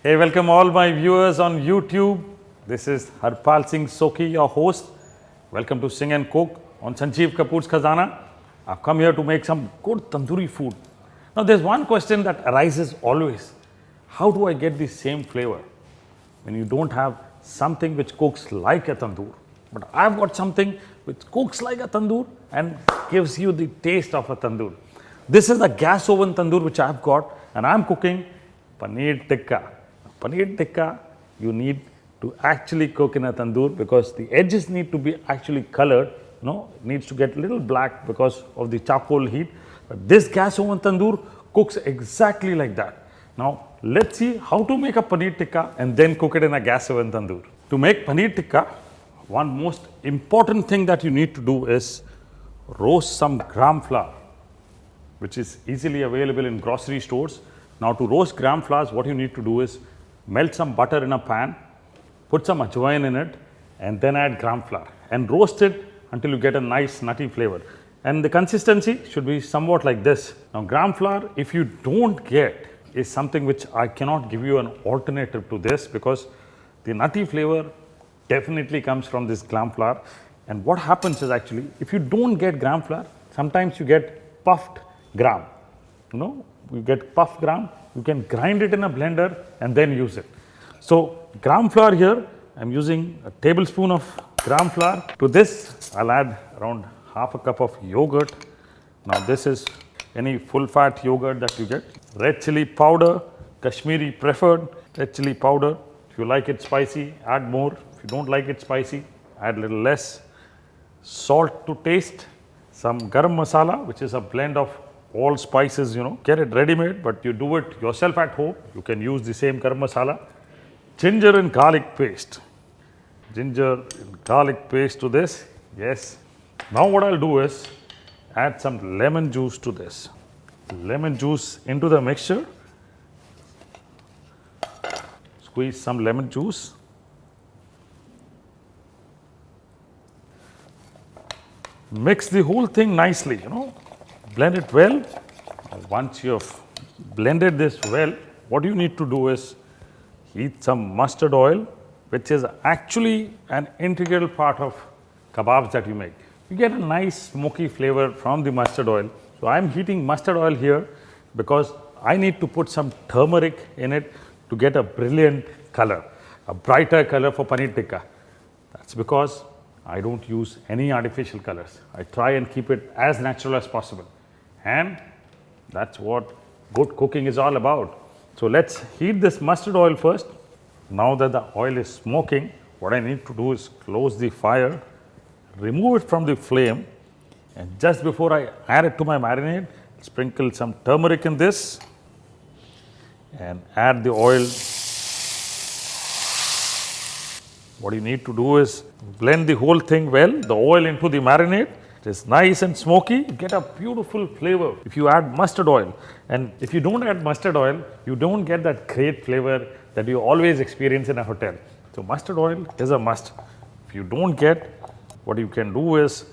Hey, welcome all my viewers on YouTube. This is Harpal Singh Soki, your host. Welcome to Sing and Cook on Sanjeev Kapoor's Khazana. I've come here to make some good tandoori food. Now, there's one question that arises always. How do I get the same flavor when you don't have something which cooks like a tandoor? But I've got something which cooks like a tandoor and gives you the taste of a tandoor. This is the gas oven tandoor which I've got, and I'm cooking Paneer Tikka. Paneer Tikka, you need to actually cook in a tandoor because the edges need to be actually colored. It needs to get a little black because of the charcoal heat. But this gas oven tandoor cooks exactly like that. Now, let's see how to make a Paneer Tikka and then cook it in a gas oven tandoor. To make Paneer Tikka, one most important thing that you need to do is roast some gram flour, which is easily available in grocery stores. Now, to roast gram flours, what you need to do is melt some butter in a pan, put some ajwain in it, and then add gram flour and roast it until you get a nice nutty flavor. And the consistency should be somewhat like this. Now, gram flour, if you don't get, is something which I cannot give you an alternative to this because the nutty flavor definitely comes from this gram flour. And what happens is actually, if you don't get gram flour, sometimes you get puffed gram. You get puffed gram, you can grind it in a blender and then use it. So, gram flour here, I'm using a tablespoon of gram flour. To this, I'll add around half a cup of yogurt. Now, this is any full fat yogurt that you get. Red chili powder, Kashmiri preferred red chili powder. If you like it spicy, add more. If you don't like it spicy, add a little less. Salt to taste. Some garam masala, which is a blend of all spices, get it ready made, but you do it yourself at home. You can use the same garam masala. Ginger and garlic paste. Ginger and garlic paste to this. Yes. Now what I'll do is add some lemon juice to this. Lemon juice into the mixture. Squeeze some lemon juice. Mix the whole thing nicely, Blend it well. Once you have blended this well, what you need to do is heat some mustard oil, which is actually an integral part of kebabs that you make. You get a nice smoky flavor from the mustard oil. So, I am heating mustard oil here because I need to put some turmeric in it to get a brilliant color, a brighter color for Paneer Tikka. That's because I don't use any artificial colors. I try and keep it as natural as possible. And that's what good cooking is all about. So, let's heat this mustard oil first. Now that the oil is smoking, what I need to do is close the fire, remove it from the flame, and just before I add it to my marinade, sprinkle some turmeric in this and add the oil. What you need to do is blend the whole thing well, the oil into the marinade. It is nice and smoky, you get a beautiful flavor if you add mustard oil. And if you don't add mustard oil, you don't get that great flavor that you always experience in a hotel. So, mustard oil is a must. If you don't get, what you can do is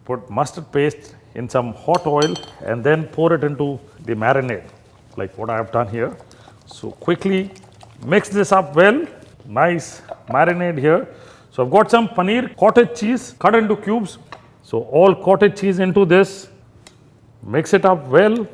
put mustard paste in some hot oil and then pour it into the marinade, like what I have done here. So, quickly mix this up well. Nice marinade here. So, I've got some paneer cottage cheese cut into cubes. So, all cottage cheese into this, mix it up well,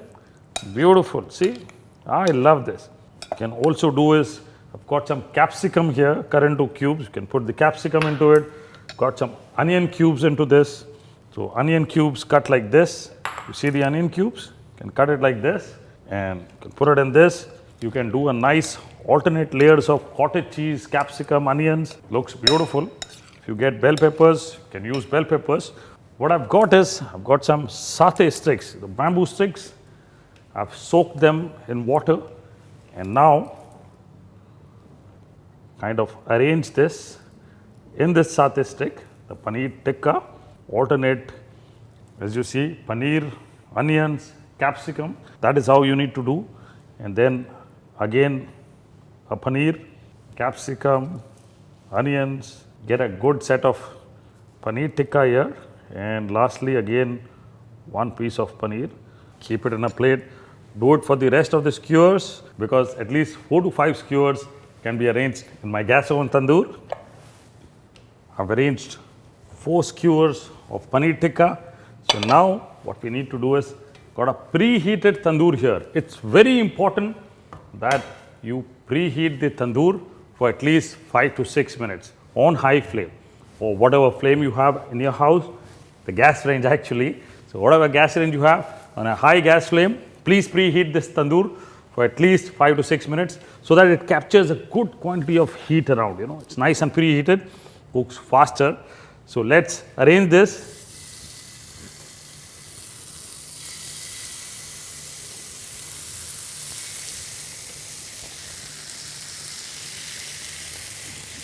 beautiful. See, I love this. You can also do is, I've got some capsicum here cut into cubes. You can put the capsicum into it. Got some onion cubes into this. So, onion cubes cut like this. You see the onion cubes? You can cut it like this and you can put it in this. You can do a nice alternate layers of cottage cheese, capsicum, onions. Looks beautiful. If you get bell peppers, you can use bell peppers. What I've got is, I've got some satay sticks, the bamboo sticks. I've soaked them in water and now kind of arrange this in this satay stick, the Paneer Tikka, alternate, as you see, paneer, onions, capsicum. That is how you need to do. And then again, a paneer, capsicum, onions, get a good set of Paneer Tikka here. And lastly, again, one piece of paneer. Keep it in a plate. do it for the rest of the skewers because at least 4 to 5 skewers can be arranged in my gas oven tandoor. I've arranged 4 skewers of paneer tikka. So now what we need to do is got a preheated tandoor here. It's very important that you preheat the tandoor for at least 5 to 6 minutes on high flame or whatever flame you have in your house, the gas range actually. So whatever gas range you have on a high gas flame, please preheat this tandoor for at least 5 to 6 minutes so that it captures a good quantity of heat around. It's nice and preheated, cooks faster. So let's arrange this.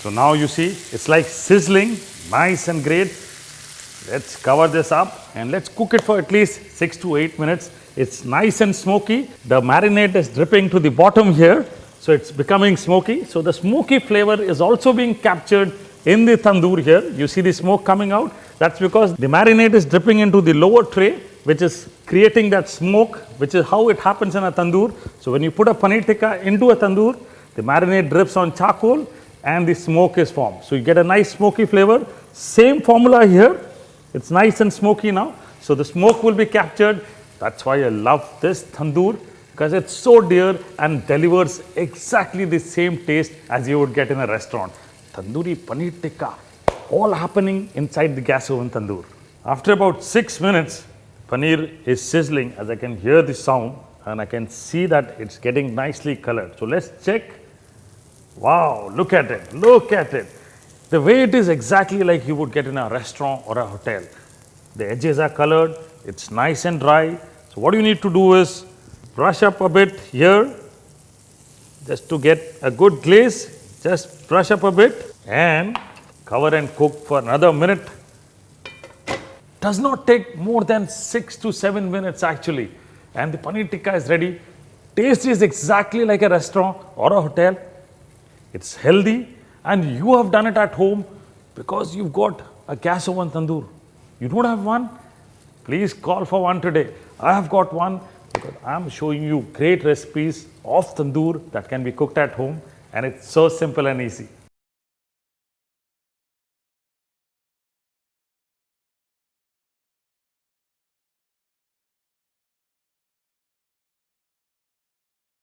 So now you see it's like sizzling, nice and great. Let's cover this up and let's cook it for at least 6 to 8 minutes. It's nice and smoky. The marinade is dripping to the bottom here. So it's becoming smoky. So the smoky flavor is also being captured in the tandoor here. You see the smoke coming out. That's because the marinade is dripping into the lower tray, which is creating that smoke, which is how it happens in a tandoor. So when you put a paneer tikka into a tandoor, the marinade drips on charcoal and the smoke is formed. So you get a nice smoky flavor. Same formula here. It's nice and smoky now. So the smoke will be captured. That's why I love this tandoor because it's so dear and delivers exactly the same taste as you would get in a restaurant. Tandoori paneer tikka, all happening inside the gas oven tandoor. After about 6 minutes, paneer is sizzling as I can hear the sound and I can see that it's getting nicely colored. So let's check. Wow, look at it, look at it. The way it is exactly like you would get in a restaurant or a hotel. The edges are colored, it's nice and dry. So what you need to do is brush up a bit here just to get a good glaze. Just brush up a bit and cover and cook for another minute. Does not take more than 6 to 7 minutes actually. And the paneer tikka is ready. Taste is exactly like a restaurant or a hotel. It's healthy and you have done it at home because you've got a gas oven tandoor. You don't have one? Please call for one today. I have got one because I'm showing you great recipes of tandoor that can be cooked at home and it's so simple and easy.